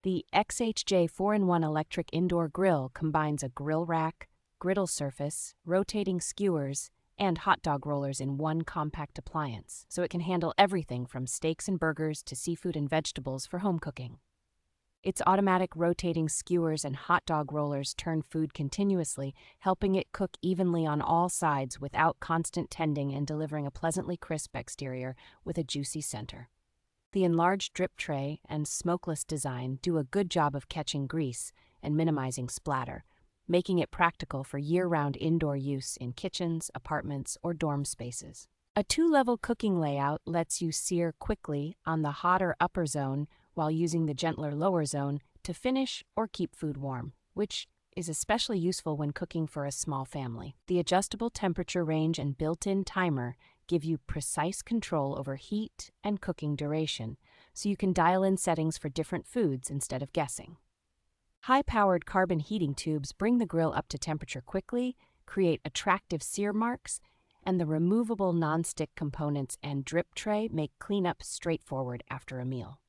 The XHJ 4-in-1 electric indoor grill combines a grill rack, griddle surface, rotating skewers, and hot dog rollers in one compact appliance, so it can handle everything from steaks and burgers to seafood and vegetables for home cooking. Its automatic rotating skewers and hot dog rollers turn food continuously, helping it cook evenly on all sides without constant tending and delivering a pleasantly crisp exterior with a juicy center. The enlarged drip tray and smokeless design do a good job of catching grease and minimizing splatter, making it practical for year-round indoor use in kitchens, apartments, or dorm spaces. A 2-level cooking layout lets you sear quickly on the hotter upper zone while using the gentler lower zone to finish or keep food warm, which is especially useful when cooking for a small family. The adjustable temperature range and built-in timer give you precise control over heat and cooking duration, so you can dial in settings for different foods instead of guessing. High-powered carbon heating tubes bring the grill up to temperature quickly, create attractive sear marks, and the removable nonstick components and drip tray make cleanup straightforward after a meal.